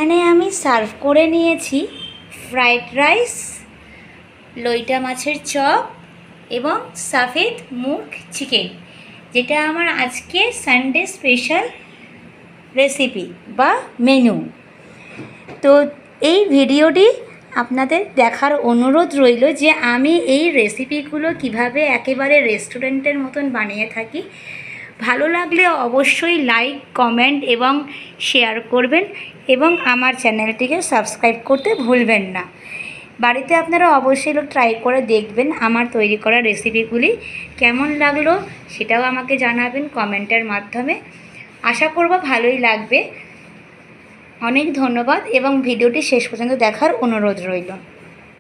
এখানে আমি সার্ভ করে নিয়েছি ফ্রাইড রাইস, লইটা মাছের চপ এবং সফেদ মুগ চিকেন, যেটা আমার আজকে সানডে স্পেশাল রেসিপি বা মেনু। তো এই ভিডিওটি আপনাদের দেখার অনুরোধ রইল যে আমি এই রেসিপিগুলো কিভাবে একেবারে রেস্টুরেন্টের মতন বানিয়ে থাকি। ভালো লাগলে অবশ্যই লাইক, কমেন্ট এবং শেয়ার করবেন এবং আমার চ্যানেলটিকে সাবস্ক্রাইব করতে ভুলবেন না। বাড়িতে আপনারা অবশ্যই ট্রাই করে দেখবেন আমার তৈরি করা রেসিপিগুলি কেমন লাগলো সেটাও আমাকে জানাবেন কমেন্টের মাধ্যমে। আশা করব ভালোই লাগবে। অনেক ধন্যবাদ এবং ভিডিওটি শেষ পর্যন্ত দেখার অনুরোধ রইল।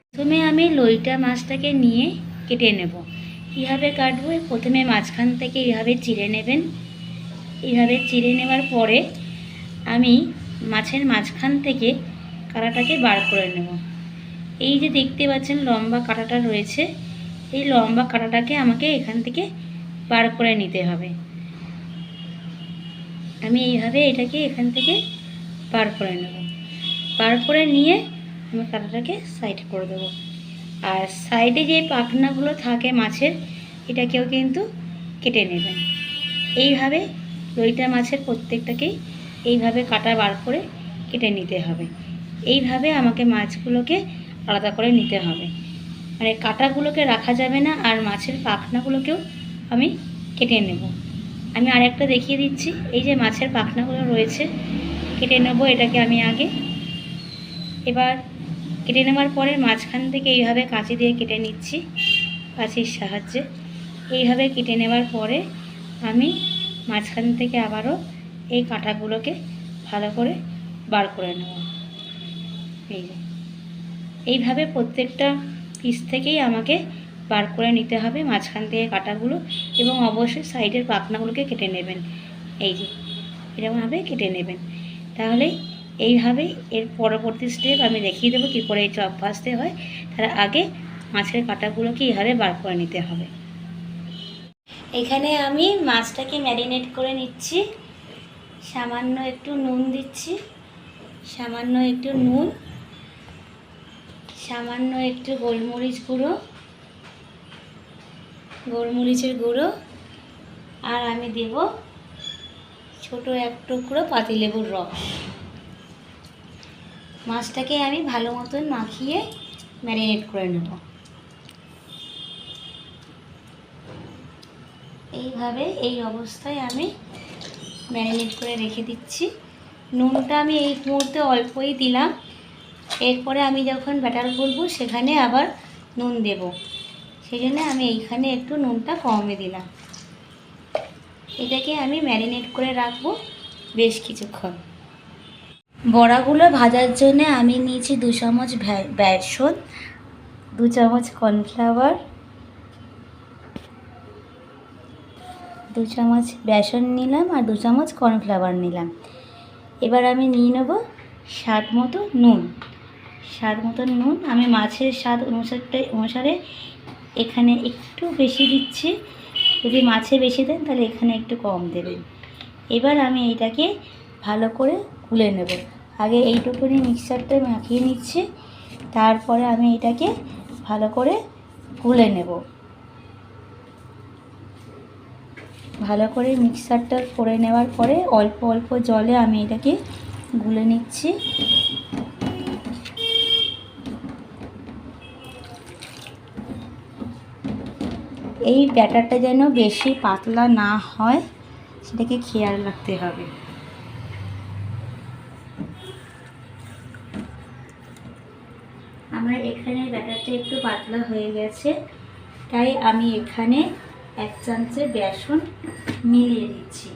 প্রথমে আমি লইটা মাছটাকে নিয়ে কেটে নেব। কীভাবে কাটবো? প্রথমে মাঝখান থেকে এইভাবে চিড়ে নেবেন। এইভাবে চিড়ে নেওয়ার পরে আমি মাছের মাঝখান থেকে কাঁটাটাকে বার করে নেব। এই যে দেখতে পাচ্ছেন লম্বা কাঁটাটা রয়েছে, এই লম্বা কাঁটাটাকে আমাকে এখান থেকে বার করে নিতে হবে। আমি এইভাবে এটাকে এখান থেকে বার করে নেব। বার করে নিয়ে আমি কাঁটাটাকে সাইড করে দেবো। আর সাইডে যে পাখনাগুলো থাকে মাছের, এটাকেও কিন্তু কেটে নেবেন। এইভাবে লইটা মাছের প্রত্যেকটাকেই এইভাবে কাটা বার করে কেটে নিতে হবে। এইভাবে আমাকে মাছগুলোকে আলাদা করে নিতে হবে, মানে কাটাগুলোকে রাখা যাবে না। আর মাছের পাখনাগুলোকেও আমি কেটে নেব। আমি আরেকটা দেখিয়ে দিচ্ছি। এই যে মাছের পাখনাগুলো রয়েছে, কেটে নেব এটাকে আমি আগে। এবার কেটে নেওয়ার পরে মাঝখান থেকে এইভাবে কাঁচি দিয়ে কেটে নিচ্ছি, কাঁচির সাহায্যে। এইভাবে কেটে নেওয়ার পরে আমি মাঝখান থেকে আবারও এই কাঁটাগুলোকে ভালো করে বার করে নেব। এইভাবে প্রত্যেকটা পিস থেকেই আমাকে বার করে নিতে হবে মাঝখান থেকে কাঁটাগুলো, এবং অবশ্যই সাইডের পাখনাগুলোকে কেটে নেবেন। এই যে এরকমভাবে কেটে নেবেন। তাহলে এইভাবেই এর পরবর্তী স্টেপ আমি দেখিয়ে দেবো কী করে এই চপ ভাজতে হয়। তার আগে মাছের কাঁটাগুলোকে এইভাবে বার করে নিতে হবে। এখানে আমি মাছটাকে ম্যারিনেট করে নিচ্ছি। সামান্য একটু নুন দিচ্ছি, সামান্য একটু নুন, সামান্য একটু গোলমরিচের গুঁড়ো, আর আমি দেব ছোট এক টুকরো পাতিলেবুর রস। মাছটাকে আমি ভালো মতন মাখিয়ে ম্যারিনেট করে নেব। এইভাবে এই অবস্থায় আমি ম্যারিনেট করে রেখে দিচ্ছি। নুনটা আমি এই মুহূর্তে অল্পই দিলাম, এরপরে আমি যখন ব্যাটার করব সেখানে আবার নুন দেব, সেই জন্য আমি এইখানে একটু নুনটা কমে দিলাম। এটাকে আমি ম্যারিনেট করে রাখবো বেশ কিছুক্ষণ। বড়াগুলো ভাজার জন্য আমি নিয়েছি 2 চামচ বেসন, 2 চামচ কর্নফ্লাওয়ার, 2 চামচ বেসন নিলাম আর 2 চামচ কর্নফ্লাওয়ার নিলাম। এবার আমি নিয়ে নেব স্বাদ মতো নুন। আমি মাছের স্বাদ অনুসারে এখানে একটু বেশি দিচ্ছি। যদি মাছে বেশি দেন তাহলে এখানে একটু কম দেবেন। এবার আমি এইটাকে ভালো করে গুলে নেব। আগে এইটুকুনি মিক্সচারটা মাখিয়ে নিচ্ছি, তারপরে আমি এটাকে ভালো করে গুলে নেব। ভালো করে মিক্সচারটা করে নেওয়ার পরে অল্প অল্প জলে আমি এটাকে গুলে নিচ্ছি। এই ব্যাটারটা যেন বেশি পাতলা না হয় সেটাকে খেয়াল রাখতে হবে। আমার এখানে ব্যাটারটা একটু পাতলা হয়ে গেছে, তাই আমি এখানে 1 চামচে বেসন মিলিয়ে দিচ্ছি।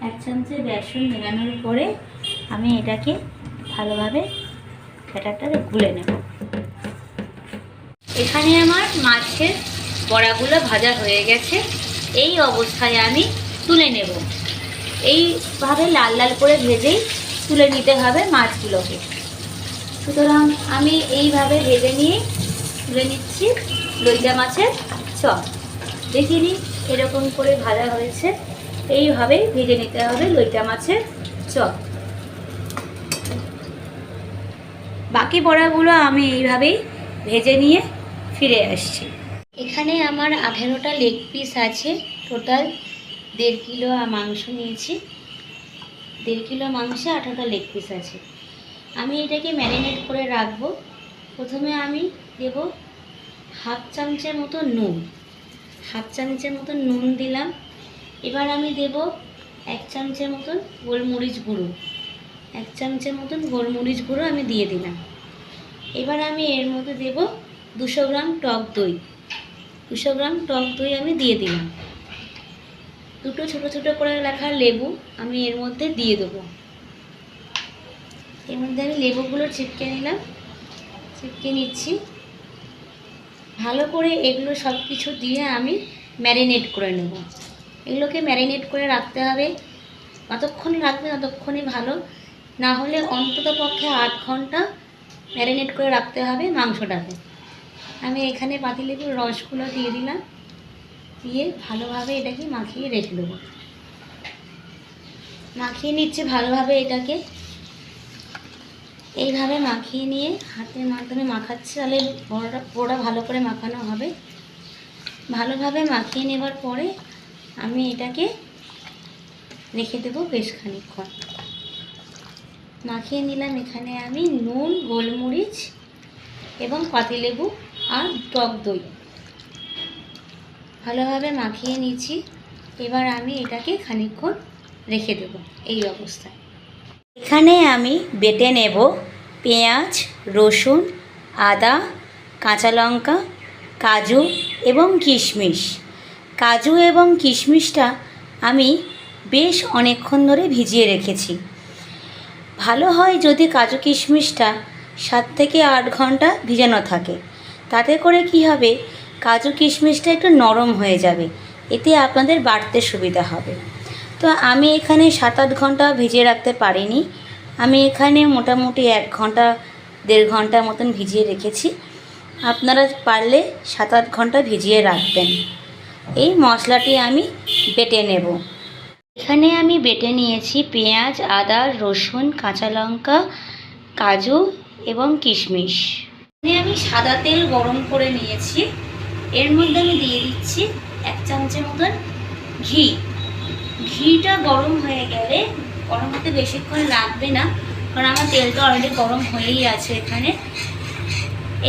এক চামচে বেসন মেলানোর পরে আমি এটাকে ভালোভাবে ব্যাটারটা গুলে নেব। এখানে আমার মাছের বড়াগুলো ভাজা হয়ে গেছে। এই অবস্থায় আমি তুলে নেব। এইভাবে লাল লাল করে ভেজেই তুলে নিতে হবে মাছগুলোকে। সুতরাং আমি এইভাবে ভেজে নিয়ে তুলে নিচ্ছি লইটা মাছের চপ। দেখিনি এরকম করে ভাজা হয়েছে। এইভাবেই ভেজে নিতে হবে লইটা মাছের চপ। বাকি বড়াগুলো আমি এইভাবেই ভেজে নিয়ে ফিরে আসছি। এখানে আমার 18টা লেগ পিস আছে। টোটাল 1.5 কিলো মাংস নিয়েছি। 1.5 কিলো মাংসে 18টা লেগ পিস আছে। আমি এটাকে ম্যারিনেট করে রাখবো। প্রথমে আমি দেব হাফ চামচের মতো নুন, দিলাম। এবার আমি দেব 1 চামচের মতন গোলমরিচ গুঁড়ো, আমি দিয়ে দিলাম। এবার আমি এর মধ্যে দেব 200 গ্রাম টক দই, আমি দিয়ে দিলাম। দুটো ছোট ছোট করে রাখা লেবু আমি এর মধ্যে দিয়ে দেবো। এর মধ্যে আমি লেবুগুলো চিপকে নিচ্ছি। ভালো করে এগুলো সব কিছু দিয়ে আমি ম্যারিনেট করে নেব। এগুলোকে ম্যারিনেট করে রাখতে হবে। যতক্ষণ রাখবে ততক্ষণই ভালো, না হলে অন্তত পক্ষে 8 ঘন্টা ম্যারিনেট করে রাখতে হবে মাংসটাকে। আমি এখানে পাতিলেবুর রসগুলো দিয়ে দিলাম, দিয়ে ভালোভাবে এটাকে মাখিয়ে রেখে দেবো। মাখিয়ে নিচ্ছে ভালোভাবে এটাকে। এইভাবে মাখিয়ে নিয়ে হাতের মাধ্যমে মাখাচ্ছি, তাহলে পুরোটা ভালো করে মাখানো হবে। ভালোভাবে মাখিয়ে নেবার পরে আমি এটাকে রেখে দেবো বেশ খানিকক্ষণ। মাখিয়ে নিলাম। এখানে আমি নুন, গোলমরিচ এবং পাতিলেবু আর টক দই ভালোভাবে মাখিয়ে নিচ্ছি। এবার আমি এটাকে খানিকক্ষণ রেখে দেব এই অবস্থায়। এখানে আমি বেটে নেব পেঁয়াজ, রসুন, আদা, কাঁচা লঙ্কা, কাজু এবং কিশমিশ। কাজু এবং কিশমিশটা আমি বেশ অনেকক্ষণ ধরে ভিজিয়ে রেখেছি। ভালো হয় যদি কাজু কিশমিশটা 7 থেকে 8 ঘন্টা ভিজানো থাকে। তাতে করে কি হবে, কাজু কিশমিশটা একটু নরম হয়ে যাবে, এতে আপনাদের বাটতে সুবিধা হবে। তো আমি এখানে 7-8 ঘন্টা ভিজিয়ে রাখতে পারিনি। আমি এখানে মোটামুটি 1 ঘন্টা 1.5 ঘন্টার মতন ভিজিয়ে রেখেছি। আপনারা পারলে 7-8 ঘন্টা ভিজিয়ে রাখবেন। এই মশলাটি আমি বেটে নেব। এখানে আমি বেটে নিয়েছি পেঁয়াজ, আদা, রসুন, কাঁচা লঙ্কা, কাজু এবং কিশমিশ। এখানে আমি সাদা তেল গরম করে নিয়েছি। এর মধ্যে আমি দিয়ে দিচ্ছি 1 চামচের মতন ঘি। ঘিটা গরম হয়ে গেলে, গরম হতে বেশিক্ষণ লাগবে না, কারণ আমার তেলটা অলরেডি গরম হয়েই আছে এখানে।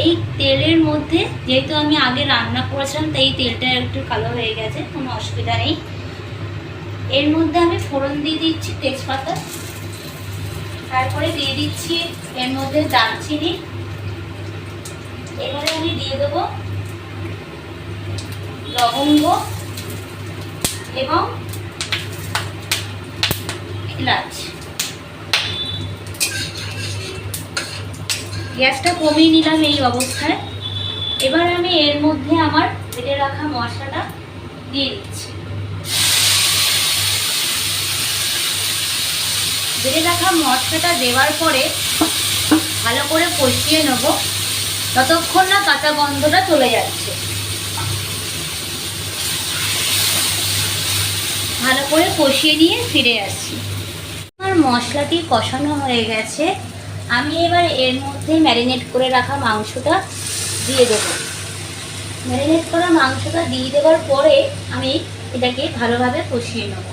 এই তেলের মধ্যে, যেহেতু আমি আগে রান্না করেছিলাম তাই তেলটা একটু কালো হয়ে গেছে, কোনো অসুবিধা নেই। এর মধ্যে আমি ফোড়ন দিয়ে দিচ্ছি তেজপাতা, তারপরে দিয়ে দিচ্ছি এর মধ্যে দারচিনি। এবারে আমি দিয়ে দেবো লবঙ্গ এবং এলাচ। গ্যাসটা কমিয়ে নিলাম এই অবস্থায়। এবার আমি এর মধ্যে আমার বেটে রাখা মশলাটা দিয়ে দিচ্ছি। বেটে রাখা মশলাটা দেওয়ার পরে ভালো করে কষিয়ে নেব, ততক্ষণ না কাঁচা গন্ধটা চলে যাচ্ছে। ভালো করে কষিয়ে নিয়ে ফিরে আসছি। আমার মশলাটি কষানো হয়ে গেছে। আমি এবার এর মধ্যে ম্যারিনেট করে রাখা মাংসটা দিয়ে দেব। ম্যারিনেট করা মাংসটা দিয়ে দেওয়ার পরে আমি এটাকে ভালোভাবে কষিয়ে নেব।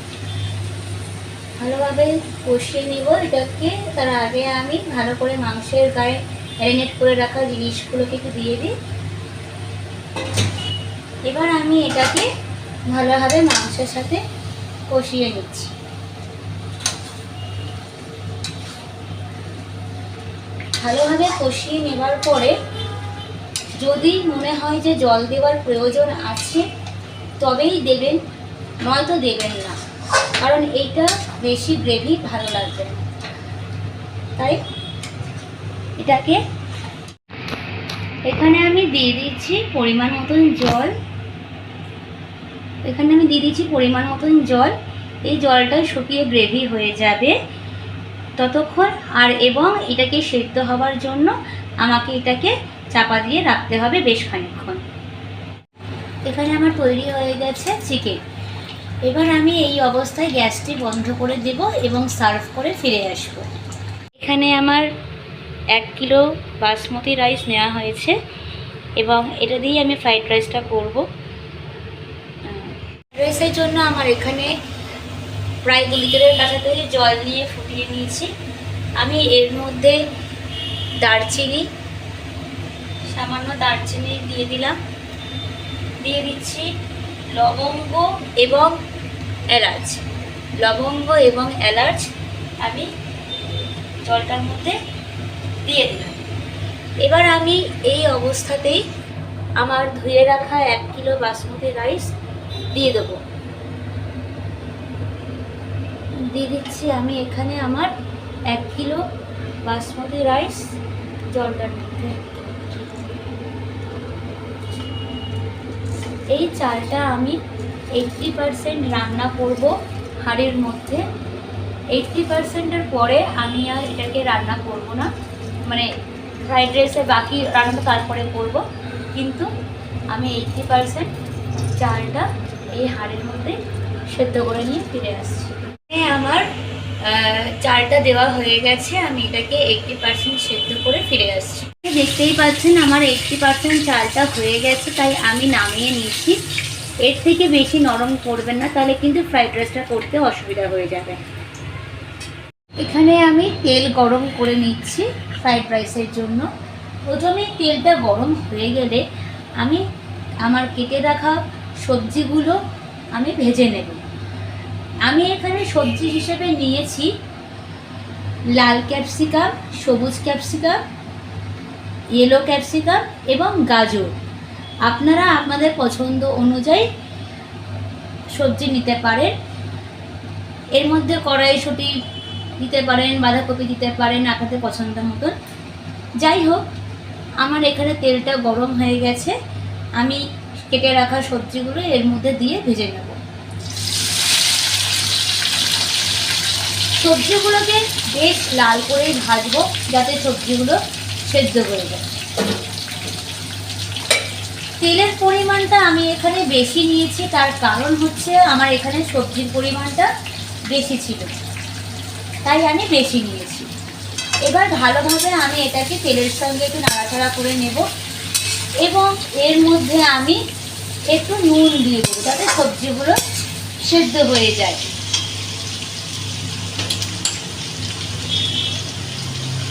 এটাকে। তার আগে আমি ভালো করে মাংসের গায়ে ম্যারিনেট করে রাখা জিনিসগুলোকে একটু দিয়ে দিই। এবার আমি এটাকে ভালোভাবে মাংসের সাথে কষিয়ে নিচ্ছি। ভালোভাবে কষিয়ে নেবার পরে যদি মনে হয় যে জল দেওয়ার প্রয়োজন আছে তবেই দেবেন, নয়তো দেবেন না, কারণ এইটা বেশি গ্রেভি ভালো লাগবে না। তাই এটাকে এখানে আমি দিয়ে দিচ্ছি পরিমাণ মতন জল। এই জলটা শুকিয়ে গ্রেভি হয়ে যাবে ততক্ষণ। এবং এটাকে সেদ্ধ হওয়ার জন্য আমাকে এটাকে চাপা দিয়ে রাখতে হবে বেশ খানিকক্ষণ। এখানে আমার তৈরি হয়ে গেছে চিকেন। এবার আমি এই অবস্থায় গ্যাসটি বন্ধ করে দেব এবং সার্ভ করে ফিরে আসব। এখানে আমার 1 কিলো বাসমতি রাইস নেওয়া হয়েছে এবং এটা দিয়েই আমি ফ্রাইড রাইসটা করব। রাইসের জন্য আমার এখানে প্রায় 2 লিটারের কাছাকাছি জল নিয়ে ফুটিয়ে নিয়েছি। আমি এর মধ্যে দারচিনি, সামান্য দারচিনি দিয়ে দিলাম, দিয়ে দিচ্ছি লবঙ্গ এবং এলাচ। লবঙ্গ এবং এলাচ আমি জলটার মধ্যে দিয়ে দিলাম। এবার আমি এই অবস্থাতেই আমার ধুয়ে রাখা 1 কিলো বাসমতি রাইস দিয়ে দেবো। দিয়ে দিচ্ছি আমি এখানে আমার 1 কিলো বাসমতি রাইস জলটার মধ্যে। এই চালটা আমি 80% রান্না করব হাঁড়ির মধ্যে। 80%-এর পরে আমি আর এটাকে রান্না করব না, মানে ফ্রাইড রাইসের বাকি রান্নাটা তারপরে করব, কিন্তু আমি 80% চালটা এই হাঁড়ির মধ্যে সেদ্ধ করে নিয়ে ফিরে আসছি। আমার চালটা দেওয়া হয়ে গেছে, আমি এটাকে 80% সেদ্ধ করে ফিরে আসছি। দেখতেই পাচ্ছেন আমার 80% চালটা হয়ে গেছে, তাই আমি নামিয়ে নিচ্ছি। এর থেকে বেশি নরম করবেন না, তাহলে কিন্তু ফ্রাইড রাইসটা করতে অসুবিধা হয়ে যাবে। এখানে আমি তেল গরম করে নিচ্ছি ফ্রাইড রাইসের জন্য। প্রথমে তেলটা গরম হয়ে গেলে আমি আমার কেটে রাখা সবজিগুলো আমি ভেজে নেব। আমি এখানে সবজি হিসেবে নিয়েছি লাল ক্যাপসিকাম, সবুজ ক্যাপসিকাম, ইয়েলো ক্যাপসিকাম এবং গাজর। আপনারা আপনাদের পছন্দ অনুযায়ী সবজি নিতে পারেন। এর মধ্যে কড়াইশুঁটি দিতে পারেন, বাঁধাকপি দিতে পারেন আপনাদের পছন্দ মতন। যাই হোক, আমার এখানে তেলটা গরম হয়ে গেছে, আমি কেটে রাখা সবজিগুলো এর মধ্যে দিয়ে ভেজে নেব। সবজিগুলোকে বেশ লাল করে ভাজবো, যাতে সবজিগুলো সেদ্ধ হয়ে যায়। তেলের পরিমাণটা আমি এখানে বেশি নিয়েছি, তার কারণ হচ্ছে আমার এখানে সবজির পরিমাণটা বেশি ছিল, তাই আমি বেশি নিয়েছি। এবার ভালোভাবে আমি এটাকে তেলের সঙ্গে একটু নাড়াচাড়া করে নেব এবং এর মধ্যে আমি একটু নুন দিয়ে দেবো, যাতে সবজিগুলো সেদ্ধ হয়ে যায়।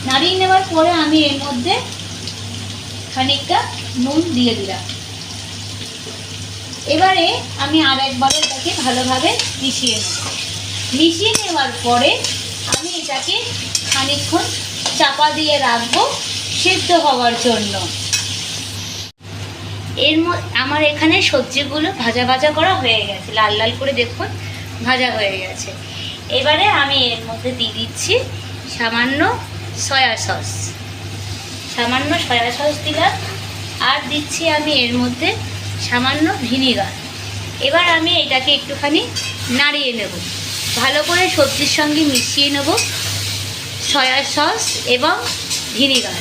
নাড়িয়ে নেওয়ার পরে আমি এর মধ্যে খানিকটা নুন দিয়ে দিলাম। এবারে আমি আর একবার এটাকে ভালোভাবে মিশিয়ে নেব। মিশিয়ে নেওয়ার পরে আমি এটাকে খানিকক্ষণ চাপা দিয়ে রাখবো সেদ্ধ হওয়ার জন্য। আমার এখানে সবজিগুলো ভাজা ভাজা করা হয়ে গেছে, লাল লাল করে দেখুন ভাজা হয়ে গেছে। এবারে আমি এর মধ্যে দিয়ে দিচ্ছি সামান্য সয়া সস। সামান্য সয়া সস দিলাম, আর দিচ্ছি আমি এর মধ্যে সামান্য ভিনিগার। এবার আমি এটাকে একটুখানি নাড়িয়ে নেব, ভালো করে সবজির সঙ্গে মিশিয়ে নেব সয়া সস এবং ভিনিগার।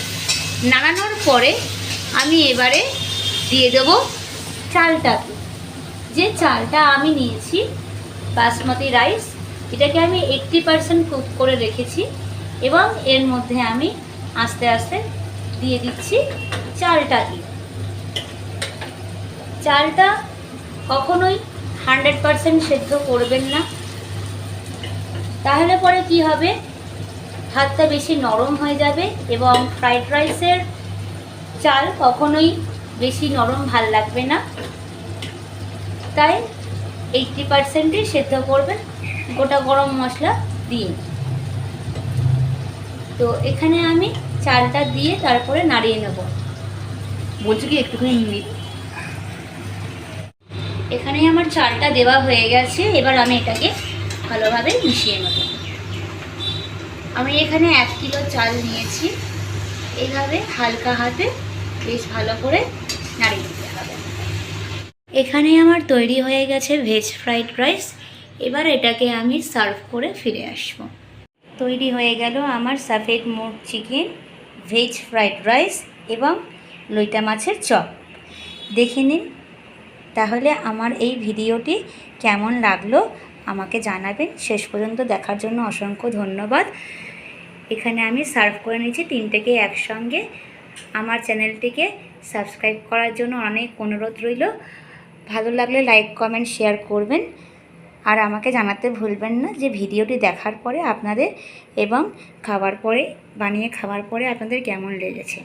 নাড়ানোর পরে আমি এবারে দিয়ে দেব চালটাকে। যে চালটা আমি নিয়েছি বাসমতি রাইস, এটাকে আমি 80% কুক করে রেখেছি এবং এর মধ্যে আমি আস্তে আস্তে দিয়ে দিচ্ছি চালটাকে। চালটা কখনোই 100% সেদ্ধ করবেন না, তাহলে পরে কি হবে, ভাতটা বেশি নরম হয়ে যাবে এবং ফ্রাইড রাইসের চাল কখনোই বেশি নরম ভাল লাগবে না। তাই 80%ই সেদ্ধ করবেন গোটা গরম মশলা দিয়ে। তো এখানে আমি চালটা দিয়ে তারপরে নাড়িয়ে নেব। বলছি কি একটুখানি মিনিট। এখানে আমার চালটা দেওয়া হয়ে গেছে, এবার আমি এটাকে ভালোভাবে মিশিয়ে নেব। আমি এখানে 1 কিলো চাল নিয়েছি, এইভাবে হালকা হাতে বেশ ভালো করে নাড়িয়ে দিতে হবে। এখানে আমার তৈরি হয়ে গেছে ভেজ ফ্রাইড রাইস। এবার এটাকে আমি সার্ভ করে ফিরে আসব। তৈরি হয়ে গেল আমার সাফেদ মুরগ চিকেন, ভেজ ফ্রাইড রাইস এবং লইটা মাছের চপ। দেখে নিন তাহলে আমার এই ভিডিওটি কেমন লাগলো আমাকে জানাবেন। শেষ পর্যন্ত দেখার জন্য অসংখ্য ধন্যবাদ। এখানে আমি সার্ভ করে নিয়েছি তিনটেকে একসঙ্গে। আমার চ্যানেলটিকে সাবস্ক্রাইব করার জন্য অনেক অনুরোধ রইল। ভালো লাগলে লাইক কমেন্ট শেয়ার করবেন, আর আমাকে জানাতে ভুলবেন না যে ভিডিওটি দেখার পরে আপনাদের এবং বানিয়ে খাওয়ার পরে আপনাদের কেমন লেগেছে।